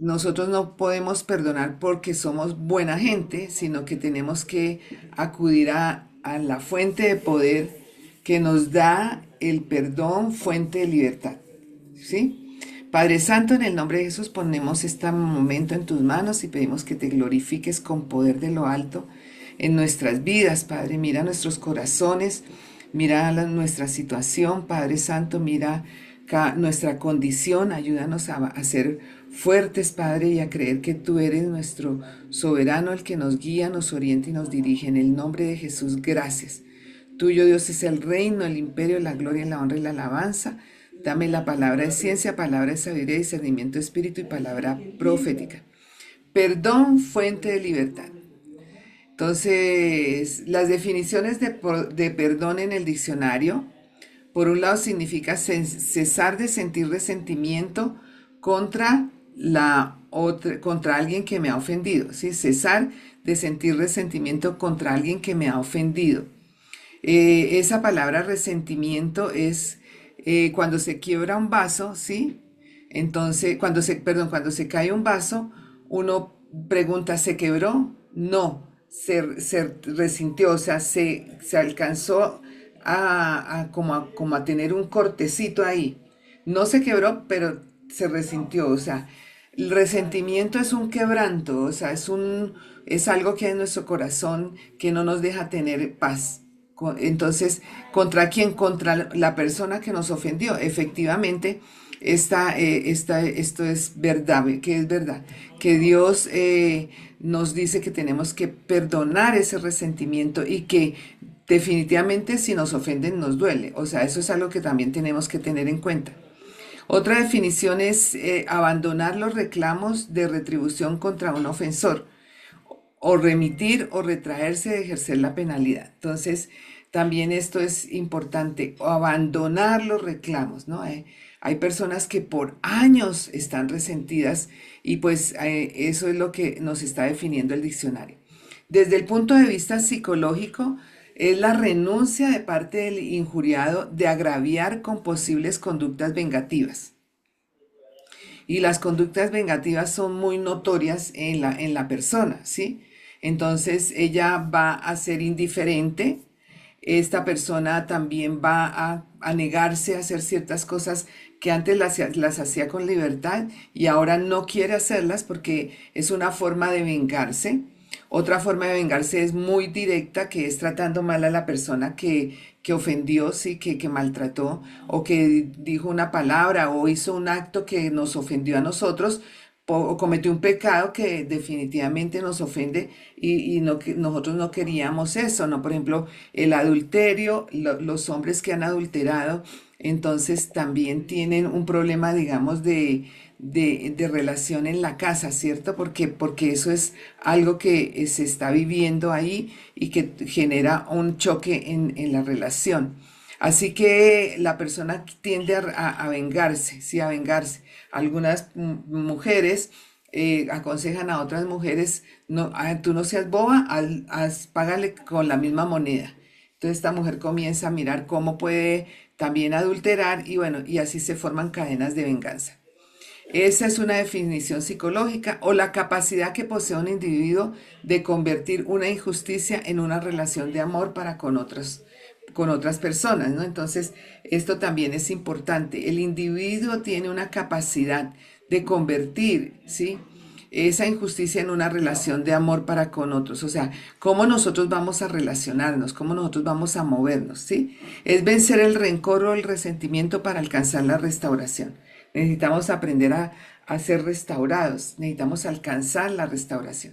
nosotros no podemos perdonar porque somos buena gente, sino que tenemos que acudir a la fuente de poder que nos da el perdón, fuente de libertad. ¿Sí? Padre Santo, en el nombre de Jesús ponemos este momento en tus manos y pedimos que te glorifiques con poder de lo alto en nuestras vidas, Padre. Mira nuestros corazones, mira nuestra situación, Padre Santo, mira nuestra condición, ayúdanos a ser fuertes, Padre, y a creer que tú eres nuestro soberano, el que nos guía, nos orienta y nos dirige. En el nombre de Jesús, gracias. Tuyo, Dios, es el reino, el imperio, la gloria, la honra y la alabanza. Dame la palabra de ciencia, palabra de sabiduría, discernimiento de espíritu y palabra profética. Perdón, fuente de libertad. Entonces, las definiciones de perdón en el diccionario, por un lado significa cesar de sentir resentimiento contra contra alguien que me ha ofendido, ¿sí? Cesar de sentir resentimiento contra alguien que me ha ofendido. Esa palabra resentimiento es cuando se quiebra un vaso, ¿sí? Entonces, cuando se cae un vaso, uno pregunta, ¿se quebró? No, se resintió, o sea, se alcanzó como a tener un cortecito ahí. No se quebró, pero se resintió, o sea, el resentimiento es un quebranto, o sea, es algo que hay en nuestro corazón que no nos deja tener paz. Entonces, ¿contra quién? Contra la persona que nos ofendió. Efectivamente, esto es verdad, que es verdad, que Dios nos dice que tenemos que perdonar ese resentimiento y que definitivamente si nos ofenden nos duele. O sea, eso es algo que también tenemos que tener en cuenta. Otra definición es abandonar los reclamos de retribución contra un ofensor o remitir o retraerse de ejercer la penalidad. Entonces, también esto es importante, o abandonar los reclamos, ¿no? Hay personas que por años están resentidas y pues eso es lo que nos está definiendo el diccionario. Desde el punto de vista psicológico, es la renuncia de parte del injuriado de agraviar con posibles conductas vengativas. Y las conductas vengativas son muy notorias en la persona, ¿sí? Entonces ella va a ser indiferente, esta persona también va a negarse a hacer ciertas cosas que antes las hacía con libertad y ahora no quiere hacerlas porque es una forma de vengarse. Otra forma de vengarse es muy directa, que es tratando mal a la persona que ofendió, sí, que maltrató, o que dijo una palabra o hizo un acto que nos ofendió a nosotros, o cometió un pecado que definitivamente nos ofende y no, que nosotros no queríamos eso, ¿no? Por ejemplo, el adulterio, los hombres que han adulterado, entonces también tienen un problema, digamos, de relación en la casa, ¿cierto? Porque eso es algo que se está viviendo ahí y que genera un choque en la relación. Así que la persona tiende a vengarse, sí, a vengarse. Algunas mujeres aconsejan a otras mujeres, no, tú no seas boba, págale con la misma moneda. Entonces esta mujer comienza a mirar cómo puede también adulterar y bueno, y así se forman cadenas de venganza. Esa es una definición psicológica o la capacidad que posee un individuo de convertir una injusticia en una relación de amor para con otras personas, ¿no? Entonces, esto también es importante. El individuo tiene una capacidad de convertir, ¿sí? Esa injusticia en una relación de amor para con otros. O sea, cómo nosotros vamos a relacionarnos, cómo nosotros vamos a movernos, ¿sí? Es vencer el rencor o el resentimiento para alcanzar la restauración. Necesitamos aprender a ser restaurados, necesitamos alcanzar la restauración.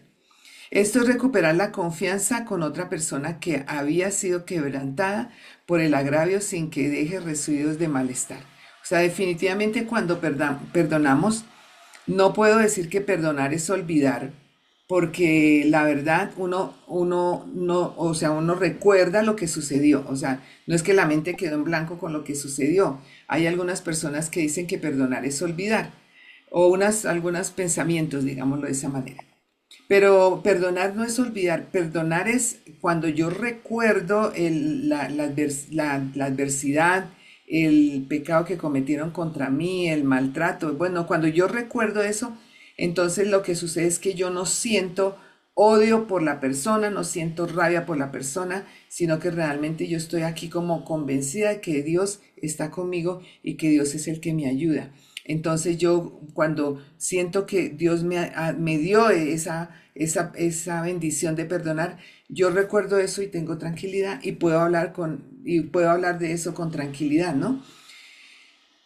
Esto es recuperar la confianza con otra persona que había sido quebrantada por el agravio sin que deje residuos de malestar. O sea, definitivamente cuando perdonamos, no puedo decir que perdonar es olvidar, porque la verdad uno no, o sea, uno recuerda lo que sucedió. O sea, no es que la mente quedó en blanco con lo que sucedió. Hay algunas personas que dicen que perdonar es olvidar, o algunos pensamientos, digámoslo de esa manera. Pero perdonar no es olvidar, perdonar es cuando yo recuerdo la adversidad, el pecado que cometieron contra mí, el maltrato. Bueno, cuando yo recuerdo eso, entonces lo que sucede es que yo no siento odio por la persona, no siento rabia por la persona, sino que realmente yo estoy aquí como convencida de que Dios está conmigo y que Dios es el que me ayuda. Entonces yo cuando siento que Dios me dio esa bendición de perdonar, yo recuerdo eso y tengo tranquilidad y puedo hablar de eso con tranquilidad, ¿no?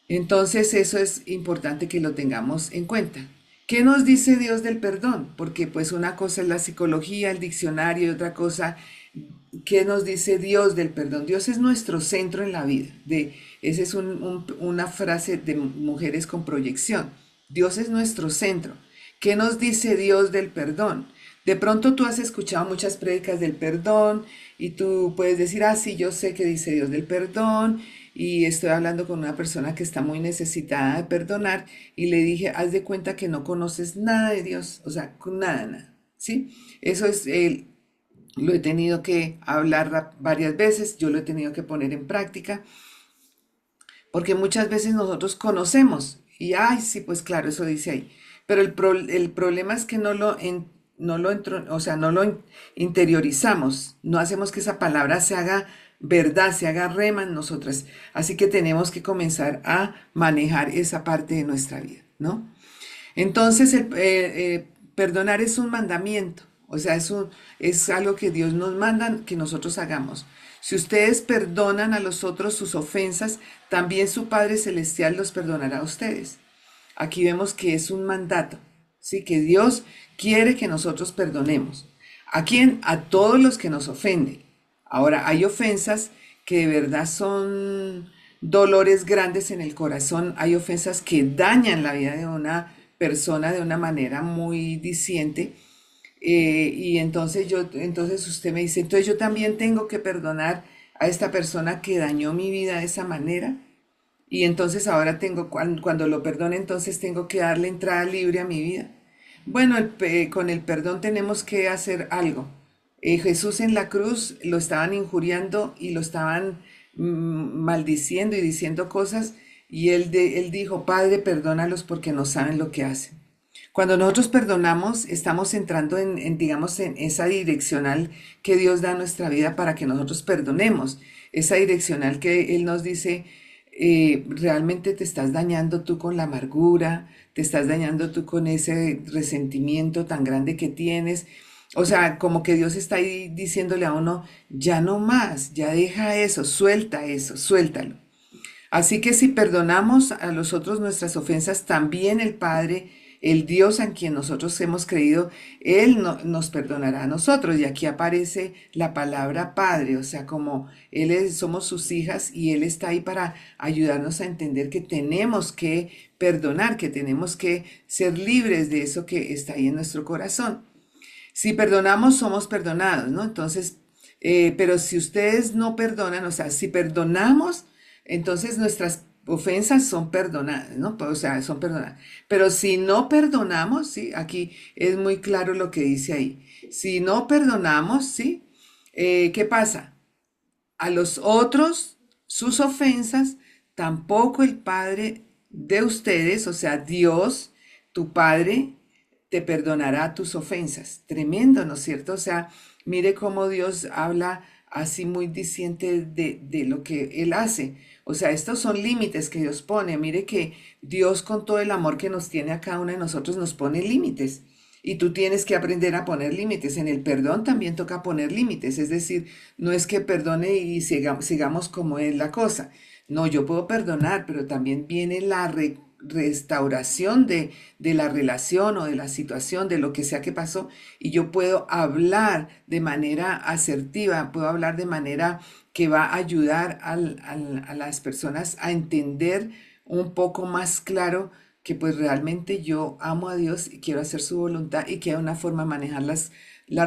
Entonces eso es importante que lo tengamos en cuenta. ¿Qué nos dice Dios del perdón? Porque pues una cosa es la psicología, el diccionario y otra cosa, ¿qué nos dice Dios del perdón? Dios es nuestro centro en la vida. Esa es una frase de mujeres con proyección. Dios es nuestro centro. ¿Qué nos dice Dios del perdón? De pronto tú has escuchado muchas prédicas del perdón y tú puedes decir, ah, sí, yo sé que dice Dios del perdón y estoy hablando con una persona que está muy necesitada de perdonar y le dije, haz de cuenta que no conoces nada de Dios, o sea, nada, nada, ¿sí? Eso es, lo he tenido que hablar varias veces, yo lo he tenido que poner en práctica, porque muchas veces nosotros conocemos y, ay, sí, pues claro, eso dice ahí, pero el problema es que o sea, no lo interiorizamos, no hacemos que esa palabra se haga verdad, se haga rema en nosotras. Así que tenemos que comenzar a manejar esa parte de nuestra vida, ¿no? Entonces, perdonar es un mandamiento, o sea, es algo que Dios nos manda que nosotros hagamos. Si ustedes perdonan a los otros sus ofensas, también su Padre Celestial los perdonará a ustedes. Aquí vemos que es un mandato, ¿sí? Que Dios quiere que nosotros perdonemos. ¿A quién? A todos los que nos ofenden. Ahora, hay ofensas que de verdad son dolores grandes en el corazón, hay ofensas que dañan la vida de una persona de una manera muy diciente. Y entonces usted me dice, entonces yo también tengo que perdonar a esta persona que dañó mi vida de esa manera. Y entonces ahora cuando lo perdone, entonces tengo que darle entrada libre a mi vida. Bueno, con el perdón tenemos que hacer algo. Jesús en la cruz lo estaban injuriando y lo estaban maldiciendo y diciendo cosas y él dijo, Padre, perdónalos porque no saben lo que hacen. Cuando nosotros perdonamos, estamos entrando digamos, en esa direccional que Dios da a nuestra vida para que nosotros perdonemos. Esa direccional que Él nos dice, realmente te estás dañando tú con la amargura, te estás dañando tú con ese resentimiento tan grande que tienes. O sea, como que Dios está ahí diciéndole a uno, ya no más, ya deja eso, suéltalo. Así que si perdonamos a los otros nuestras ofensas, también el Padre, el Dios en quien nosotros hemos creído, Él nos perdonará a nosotros. Y aquí aparece la palabra Padre, o sea, como somos sus hijas y Él está ahí para ayudarnos a entender que tenemos que perdonar, que tenemos que ser libres de eso que está ahí en nuestro corazón. Si perdonamos, somos perdonados, ¿no? Entonces, pero si ustedes no perdonan, o sea, si perdonamos, entonces nuestras ofensas son perdonadas, ¿no? O sea, son perdonadas. Pero si no perdonamos, ¿sí? Aquí es muy claro lo que dice ahí. Si no perdonamos, ¿sí? ¿Qué pasa? A los otros, sus ofensas, tampoco el Padre de ustedes, o sea, Dios, tu Padre, te perdonará tus ofensas. Tremendo, ¿no es cierto? O sea, mire cómo Dios habla así muy diciente de lo que Él hace. O sea, estos son límites que Dios pone. Mire que Dios con todo el amor que nos tiene a cada uno de nosotros nos pone límites. Y tú tienes que aprender a poner límites. En el perdón también toca poner límites. Es decir, no es que perdone y sigamos como es la cosa. No, yo puedo perdonar, pero también viene la restauración de la relación o de la situación, de lo que sea que pasó. Y yo puedo hablar de manera asertiva, puedo hablar de manera que va a ayudar a las personas a entender un poco más claro que pues realmente yo amo a Dios y quiero hacer su voluntad y que hay una forma de manejar las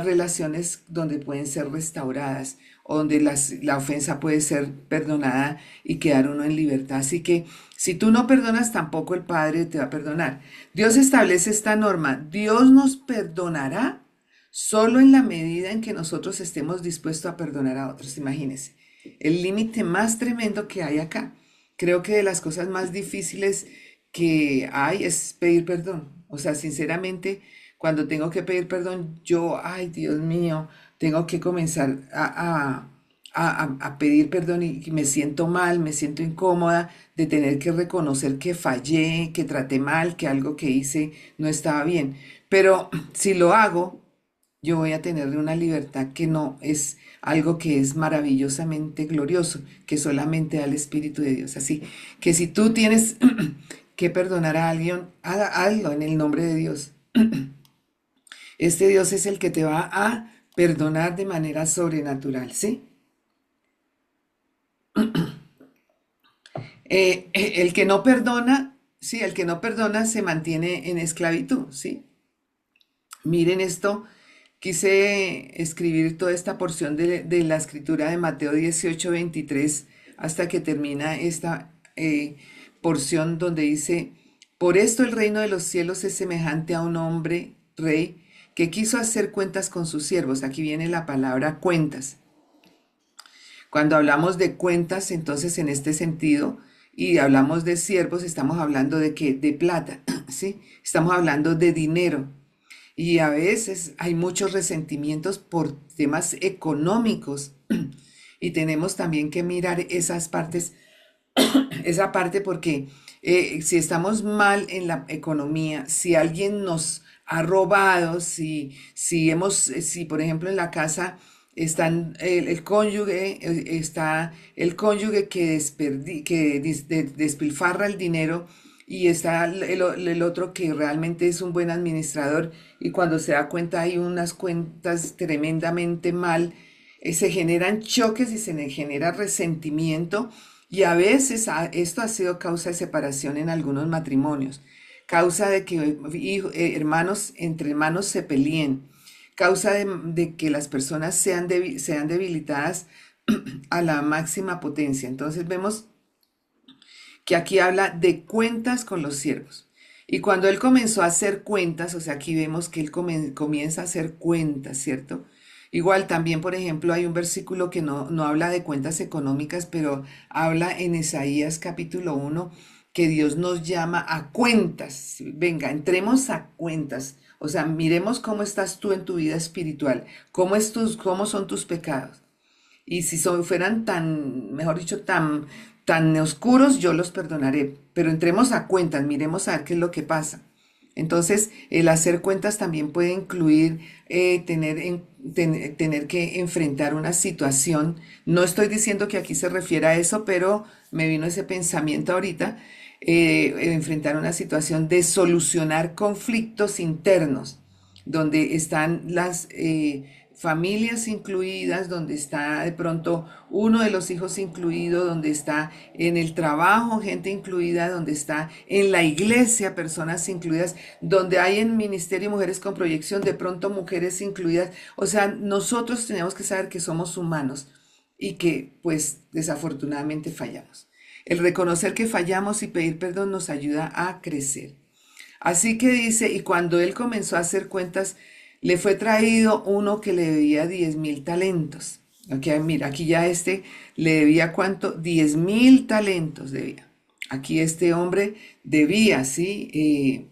relaciones donde pueden ser restauradas o donde la ofensa puede ser perdonada y quedar uno en libertad. Así que si tú no perdonas, tampoco el Padre te va a perdonar. Dios establece esta norma. Dios nos perdonará solo en la medida en que nosotros estemos dispuestos a perdonar a otros. Imagínense, el límite más tremendo que hay acá. Creo que de las cosas más difíciles que hay es pedir perdón. O sea, sinceramente, cuando tengo que pedir perdón, yo, ay, Dios mío, tengo que comenzar a pedir perdón y me siento mal, me siento incómoda de tener que reconocer que fallé, que traté mal, que algo que hice no estaba bien. Pero si lo hago, yo voy a tener una libertad que no es algo que es maravillosamente glorioso, que solamente da el Espíritu de Dios. Así que si tú tienes que perdonar a alguien, hazlo en el nombre de Dios. Este Dios es el que te va a perdonar de manera sobrenatural, ¿sí? El que no perdona, sí, el que no perdona se mantiene en esclavitud, ¿sí? Miren esto, quise escribir toda esta porción de la escritura de Mateo 18:23 hasta que termina esta porción donde dice, por esto el reino de los cielos es semejante a un hombre rey que quiso hacer cuentas con sus siervos. Aquí viene la palabra cuentas. Cuando hablamos de cuentas, entonces en este sentido, y hablamos de siervos, estamos hablando de qué, de plata, ¿sí? Estamos hablando de dinero. Y a veces hay muchos resentimientos por temas económicos y tenemos también que mirar esas partes, esa parte porque si estamos mal en la economía, si alguien nos ha robado, si por ejemplo en la casa están el cónyuge, está el cónyuge que, despilfarra el dinero y está el otro que realmente es un buen administrador y cuando se da cuenta hay unas cuentas tremendamente mal, se generan choques y se genera resentimiento y a veces esto ha sido causa de separación en algunos matrimonios, causa de que hermanos entre hermanos se peleen, causa de que las personas sean debilitadas a la máxima potencia. Entonces vemos que aquí habla de cuentas con los siervos. Y cuando él comenzó a hacer cuentas, o sea, aquí vemos que él comienza a hacer cuentas, ¿cierto? Igual también, por ejemplo, hay un versículo que no habla de cuentas económicas, pero habla en Isaías capítulo 1 que Dios nos llama a cuentas. Venga, entremos a cuentas. O sea, miremos cómo estás tú en tu vida espiritual, cómo son tus pecados. Y si fueran tan, mejor dicho, tan oscuros, yo los perdonaré. Pero entremos a cuentas, miremos a ver qué es lo que pasa. Entonces, el hacer cuentas también puede incluir tener que enfrentar una situación. No estoy diciendo que aquí se refiera a eso, pero me vino ese pensamiento ahorita. Enfrentar una situación de solucionar conflictos internos, donde están las familias incluidas, donde está de pronto uno de los hijos incluido, donde está en el trabajo gente incluida, donde está en la iglesia personas incluidas, donde hay en Ministerio Mujeres con Proyección de pronto mujeres incluidas. O sea, nosotros tenemos que saber que somos humanos y que pues desafortunadamente fallamos. El reconocer que fallamos y pedir perdón nos ayuda a crecer. Así que dice, y cuando él comenzó a hacer cuentas, le fue traído uno que le debía 10.000 talentos. Ok, mira, aquí ya le debía cuánto, 10.000 talentos debía. Aquí este hombre debía, ¿sí?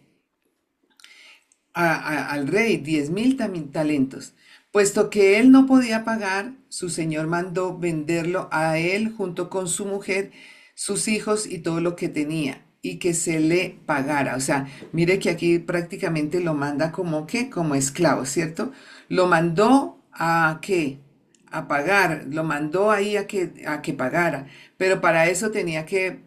Al rey 10.000 talentos. Puesto que él no podía pagar, su señor mandó venderlo a él junto con su mujer, sus hijos y todo lo que tenía, y que se le pagara. O sea, mire que aquí prácticamente lo manda como que, como esclavo, ¿cierto? Lo mandó a qué, a pagar, lo mandó ahí a que pagara, pero para eso tenía que,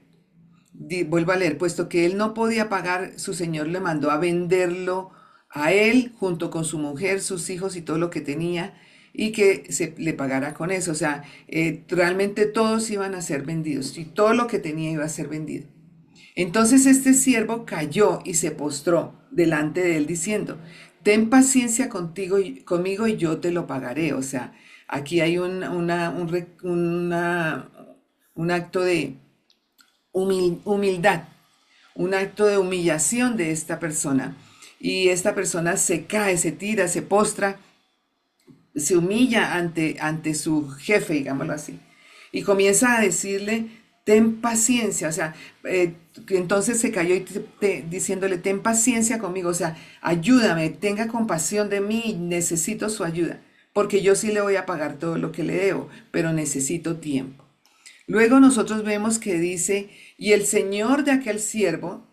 vuelvo a leer, puesto que él no podía pagar, su señor le mandó a venderlo a él junto con su mujer, sus hijos y todo lo que tenía y que se le pagara con eso. O sea, realmente todos iban a ser vendidos y todo lo que tenía iba a ser vendido. Entonces este siervo cayó y se postró delante de él diciendo, ten paciencia conmigo y yo te lo pagaré. O sea, aquí hay un acto de humildad, un acto de humillación de esta persona. Y esta persona se cae, se tira, se postra, se humilla ante su jefe, digámoslo así. Y comienza a decirle, ten paciencia, o sea, entonces se cayó y diciéndole, ten paciencia conmigo, o sea, ayúdame, tenga compasión de mí, necesito su ayuda, porque yo sí le voy a pagar todo lo que le debo, pero necesito tiempo. Luego nosotros vemos que dice, y el señor de aquel siervo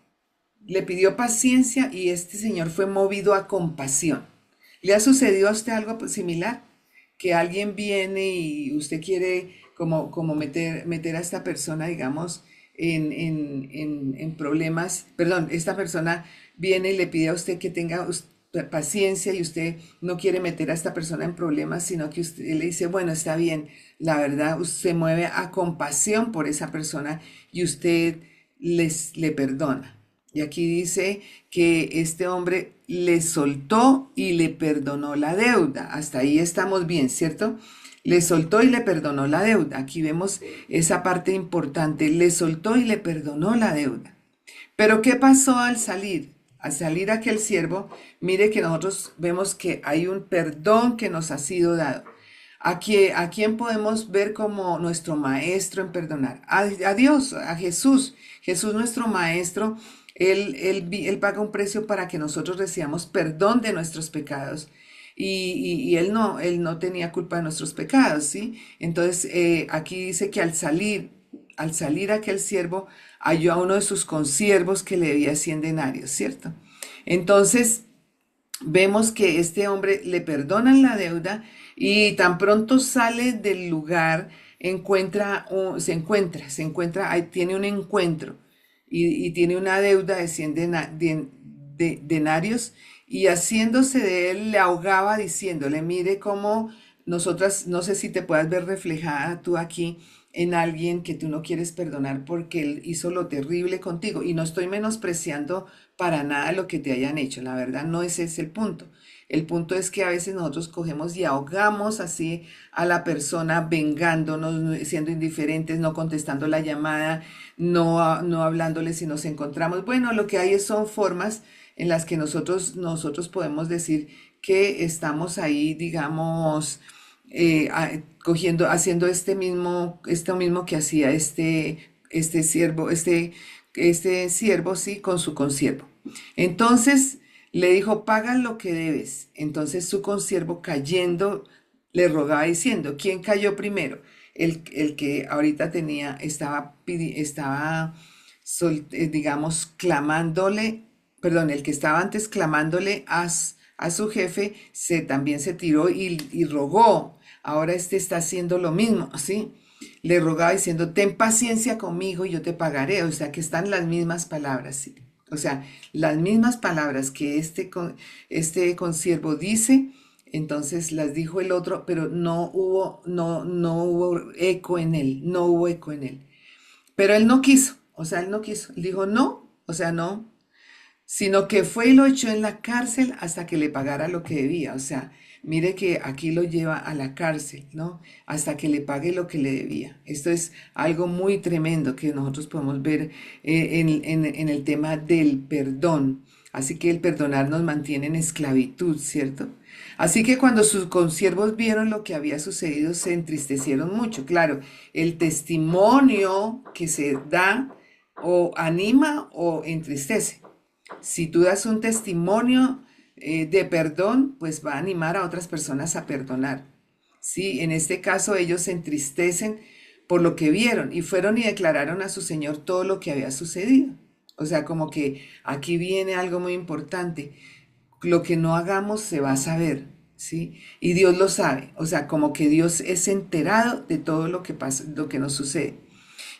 le pidió paciencia y este señor fue movido a compasión. ¿Le ha sucedido a usted algo similar? Que alguien viene y usted quiere como meter a esta persona, digamos, en problemas. Perdón, esta persona viene y le pide a usted que tenga paciencia y usted no quiere meter a esta persona en problemas, sino que usted le dice, bueno, está bien, la verdad, usted se mueve a compasión por esa persona y usted le perdona. Y aquí dice que este hombre le soltó y le perdonó la deuda. Hasta ahí estamos bien, ¿cierto? Le soltó y le perdonó la deuda. Aquí vemos esa parte importante. Le soltó y le perdonó la deuda. Pero ¿qué pasó al salir? Al salir aquel siervo, mire que nosotros vemos que hay un perdón que nos ha sido dado. ¿A quién podemos ver como nuestro maestro en perdonar? A Dios, a Jesús. Jesús nuestro maestro, él paga un precio para que nosotros recibamos perdón de nuestros pecados. Y él no tenía culpa de nuestros pecados, ¿sí? Entonces, aquí dice que al salir aquel siervo, halló a uno de sus consiervos que le debía 100 denarios, ¿cierto? Entonces, vemos que este hombre le perdonan la deuda y tan pronto sale del lugar, ahí tiene un encuentro y tiene una deuda de 100 denarios y haciéndose de él le ahogaba diciéndole, mire cómo nosotras, no sé si te puedas ver reflejada tú aquí en alguien que tú no quieres perdonar porque él hizo lo terrible contigo. Y no estoy menospreciando para nada lo que te hayan hecho, la verdad no ese es el punto. El punto es que a veces nosotros cogemos y ahogamos así a la persona, vengándonos, siendo indiferentes, no contestando la llamada, no hablándole si nos encontramos. Bueno, lo que hay son formas en las que nosotros podemos decir que estamos ahí, digamos, haciendo esto mismo que hacía este siervo, sí, con su consiervo. Entonces le dijo, paga lo que debes. Entonces su consiervo cayendo le rogaba diciendo, ¿quién cayó primero? El que ahorita digamos, clamándole, perdón, el que estaba antes clamándole a su jefe, también se tiró y rogó. Ahora este está haciendo lo mismo, ¿sí? Le rogaba diciendo, ten paciencia conmigo y yo te pagaré. O sea, que están las mismas palabras, ¿sí? O sea, las mismas palabras que este consiervo dice, entonces las dijo el otro, pero no hubo eco en él, no hubo eco en él. Pero él no quiso, o sea, él no quiso. Él dijo, no, o sea, no, sino que fue y lo echó en la cárcel hasta que le pagara lo que debía. O sea, mire que aquí lo lleva a la cárcel, ¿no? Hasta que le pague lo que le debía. Esto es algo muy tremendo que nosotros podemos ver en el tema del perdón. Así que el perdonar nos mantiene en esclavitud, ¿cierto? Así que cuando sus consiervos vieron lo que había sucedido, se entristecieron mucho. Claro, el testimonio que se da o anima o entristece. Si tú das un testimonio de perdón, pues va a animar a otras personas a perdonar. Sí, en este caso ellos se entristecen por lo que vieron y fueron y declararon a su Señor todo lo que había sucedido. O sea, como que aquí viene algo muy importante. Lo que no hagamos se va a saber, ¿sí? Y Dios lo sabe. O sea, como que Dios es enterado de todo lo que pasa, lo que nos sucede.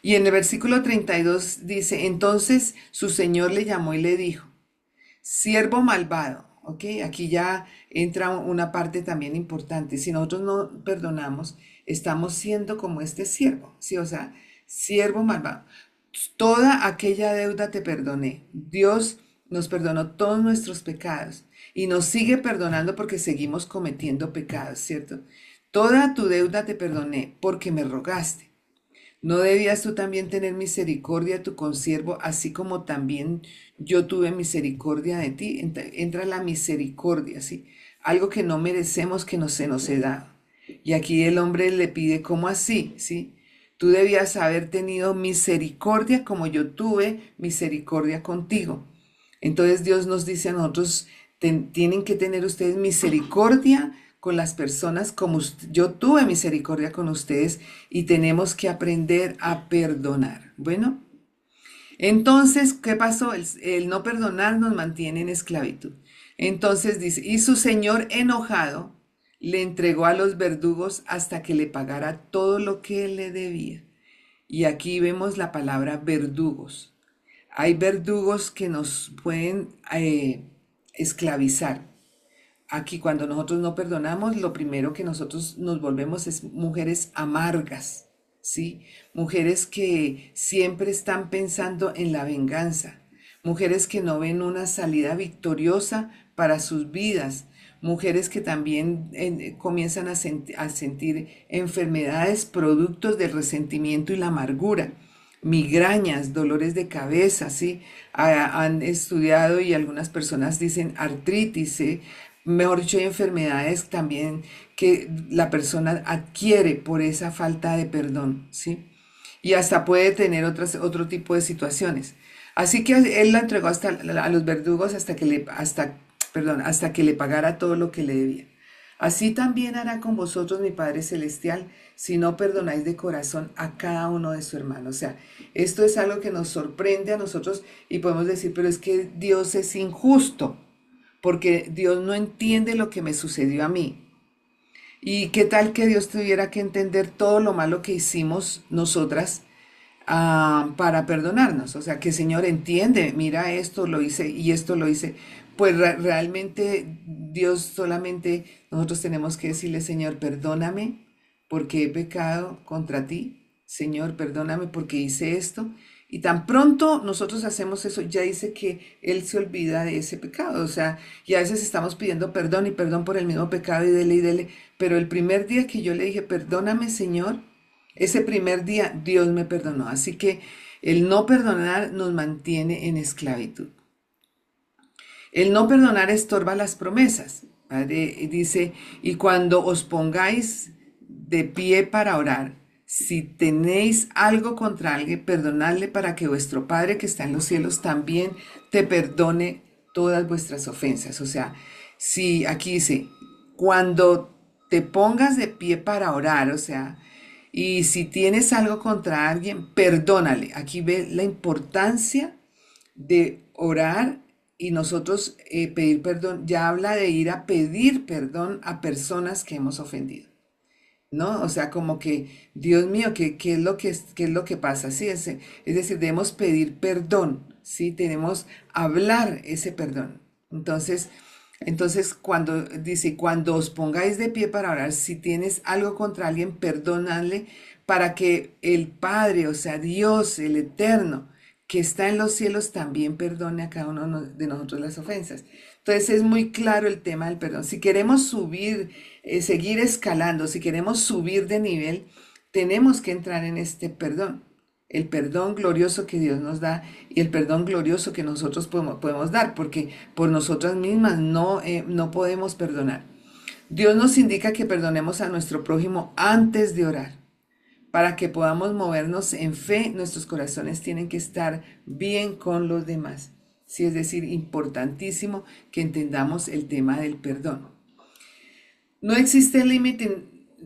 Y en el versículo 32 dice, entonces su Señor le llamó y le dijo, siervo malvado, ¿ok? Aquí ya entra una parte también importante. Si nosotros no perdonamos, estamos siendo como este siervo, ¿sí? O sea, siervo malvado. Toda aquella deuda te perdoné. Dios nos perdonó todos nuestros pecados y nos sigue perdonando porque seguimos cometiendo pecados, ¿cierto? Toda tu deuda te perdoné porque me rogaste. ¿No debías tú también tener misericordia de tu consiervo, así como también yo tuve misericordia de ti? Entra la misericordia, ¿sí? Algo que no merecemos que se nos he dado. Y aquí el hombre le pide, ¿cómo así? ¿Sí? Tú debías haber tenido misericordia como yo tuve misericordia contigo. Entonces Dios nos dice a nosotros, tienen que tener ustedes misericordia con las personas como yo tuve misericordia con ustedes y tenemos que aprender a perdonar. Bueno, entonces, ¿qué pasó? El no perdonar nos mantiene en esclavitud. Entonces dice, y su señor enojado le entregó a los verdugos hasta que le pagara todo lo que le debía. Y aquí vemos la palabra verdugos. Hay verdugos que nos pueden esclavizar. Aquí cuando nosotros no perdonamos, lo primero que nosotros nos volvemos es mujeres amargas, ¿sí? Mujeres que siempre están pensando en la venganza, mujeres que no ven una salida victoriosa para sus vidas, mujeres que también comienzan a sentir enfermedades productos del resentimiento y la amargura, migrañas, dolores de cabeza, ¿sí? Han estudiado y algunas personas dicen artritis, ¿sí? Mejor dicho, hay enfermedades también que la persona adquiere por esa falta de perdón, ¿sí? Y hasta puede tener otro tipo de situaciones. Así que él la entregó a los verdugos hasta que le pagara todo lo que le debía. Así también hará con vosotros mi Padre Celestial si no perdonáis de corazón a cada uno de su hermano. O sea, esto es algo que nos sorprende a nosotros y podemos decir, pero es que Dios es injusto porque Dios no entiende lo que me sucedió a mí. ¿Y qué tal que Dios tuviera que entender todo lo malo que hicimos nosotras para perdonarnos? O sea, que el Señor entiende, mira, esto lo hice y esto lo hice. Pues realmente Dios solamente, nosotros tenemos que decirle, Señor, perdóname porque he pecado contra ti. Señor, perdóname porque hice esto. Y tan pronto nosotros hacemos eso, ya dice que Él se olvida de ese pecado. O sea, y a veces estamos pidiendo perdón y perdón por el mismo pecado y dele. Pero el primer día que yo le dije, perdóname, Señor, ese primer día Dios me perdonó. Así que el no perdonar nos mantiene en esclavitud. El no perdonar estorba las promesas. Padre dice, y cuando os pongáis de pie para orar, si tenéis algo contra alguien, perdonadle para que vuestro Padre que está en los cielos también te perdone todas vuestras ofensas. O sea, si aquí dice, cuando te pongas de pie para orar, o sea, y si tienes algo contra alguien, perdónale. Aquí ve la importancia de orar y nosotros pedir perdón. Ya habla de ir a pedir perdón a personas que hemos ofendido. ¿No? O sea, como que, Dios mío, ¿qué es lo qué es lo que pasa? Sí, es decir, debemos pedir perdón, ¿sí? Tenemos hablar ese perdón. Entonces, cuando dice, cuando os pongáis de pie para orar, si tienes algo contra alguien, perdónale para que el Padre, o sea, Dios, el Eterno, que está en los cielos, también perdone a cada uno de nosotros las ofensas. Entonces es muy claro el tema del perdón. Si queremos subir, seguir escalando, si queremos subir de nivel, tenemos que entrar en este perdón. El perdón glorioso que Dios nos da y el perdón glorioso que nosotros podemos dar, porque por nosotras mismas no podemos perdonar. Dios nos indica que perdonemos a nuestro prójimo antes de orar. Para que podamos movernos en fe, nuestros corazones tienen que estar bien con los demás. Sí, es decir, importantísimo que entendamos el tema del perdón. No existe límite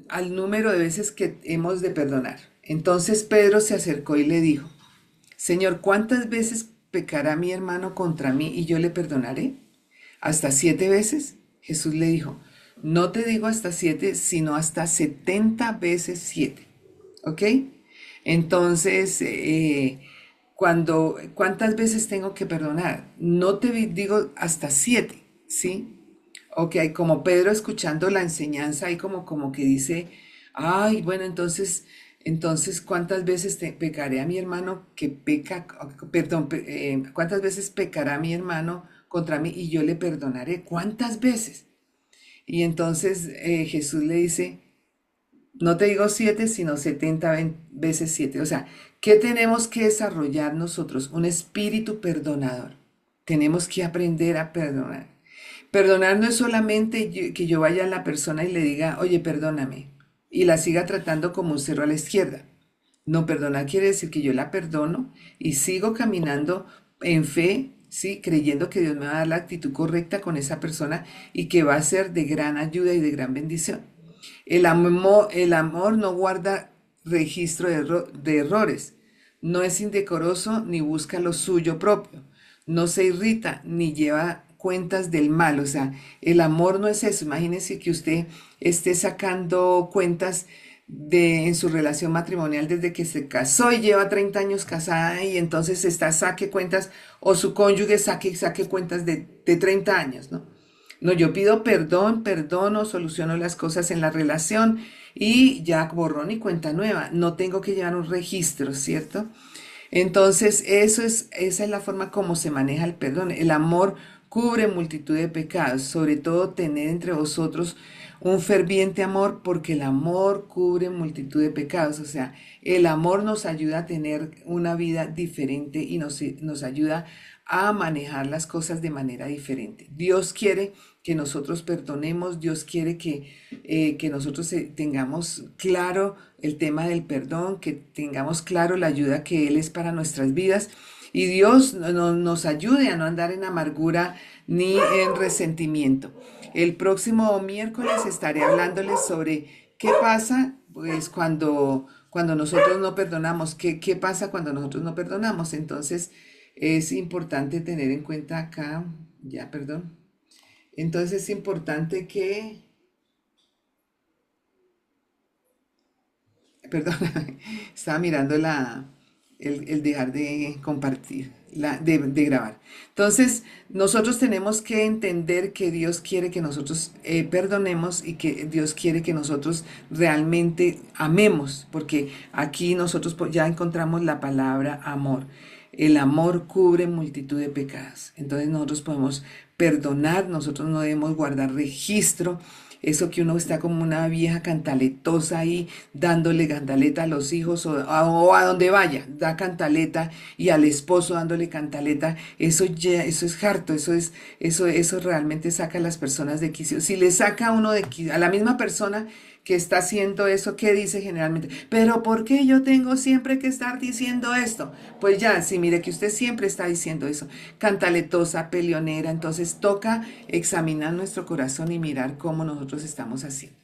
al número de veces que hemos de perdonar. Entonces Pedro se acercó y le dijo, Señor, ¿cuántas veces pecará mi hermano contra mí y yo le perdonaré? ¿Hasta 7 veces? Jesús le dijo, no te digo hasta 7, sino hasta 70 veces 7. ¿Ok? Entonces, ¿cuántas veces tengo que perdonar? No te digo hasta 7, ¿sí? Ok, como Pedro escuchando la enseñanza, ahí como que dice, ay, bueno, entonces, ¿cuántas veces pecaré a mi hermano que peca, perdón, cuántas veces pecará mi hermano contra mí y yo le perdonaré? ¿Cuántas veces? Y entonces Jesús le dice, no te digo 7, sino 70 veces 7. O sea, ¿qué tenemos que desarrollar nosotros? Un espíritu perdonador. Tenemos que aprender a perdonar. Perdonar no es solamente que yo vaya a la persona y le diga, oye, perdóname, y la siga tratando como un cero a la izquierda. No, perdonar quiere decir que yo la perdono y sigo caminando en fe, ¿sí? Creyendo que Dios me va a dar la actitud correcta con esa persona y que va a ser de gran ayuda y de gran bendición. El amor no guarda registro de errores, no es indecoroso ni busca lo suyo propio, no se irrita ni lleva cuentas del mal. O sea, el amor no es eso. Imagínese que usted esté sacando cuentas en su relación matrimonial desde que se casó y lleva 30 años casada y entonces está saque cuentas o su cónyuge saque cuentas de 30 años, ¿no? No, yo pido perdón, perdono, soluciono las cosas en la relación y ya borrón y cuenta nueva. No tengo que llevar un registro, ¿cierto? Entonces, esa es la forma como se maneja el perdón. El amor cubre multitud de pecados, sobre todo tener entre vosotros un ferviente amor, porque el amor cubre multitud de pecados. O sea, el amor nos ayuda a tener una vida diferente y nos ayuda a manejar las cosas de manera diferente. Dios quiere que nosotros perdonemos, Dios quiere que nosotros tengamos claro el tema del perdón, que tengamos claro la ayuda que Él es para nuestras vidas y Dios nos ayude a no andar en amargura ni en resentimiento. El próximo miércoles estaré hablándoles sobre qué pasa pues cuando nosotros no perdonamos, qué pasa cuando nosotros no perdonamos. Entonces es importante tener en cuenta acá, ya, perdón. Entonces es importante perdón, estaba mirando el dejar de compartir, de grabar. Entonces, nosotros tenemos que entender que Dios quiere que nosotros perdonemos y que Dios quiere que nosotros realmente amemos, porque aquí nosotros ya encontramos la palabra amor. El amor cubre multitud de pecados. Entonces nosotros podemos perdonar, nosotros no debemos guardar registro. Eso que uno está como una vieja cantaletosa ahí, dándole cantaleta a los hijos o a donde vaya, da cantaleta y al esposo dándole cantaleta, eso ya, eso es harto, eso realmente saca a las personas de quicio. Si le saca a uno de quicio, a la misma persona que está haciendo eso, ¿qué dice generalmente? Pero ¿por qué yo tengo siempre que estar diciendo esto? Pues ya, sí, mire que usted siempre está diciendo eso, cantaletosa, peleonera, entonces toca examinar nuestro corazón y mirar cómo nosotros estamos haciendo.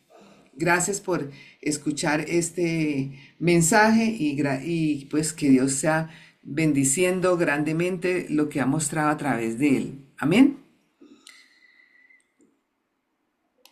Gracias por escuchar este mensaje y pues que Dios sea bendiciendo grandemente lo que ha mostrado a través de él. Amén.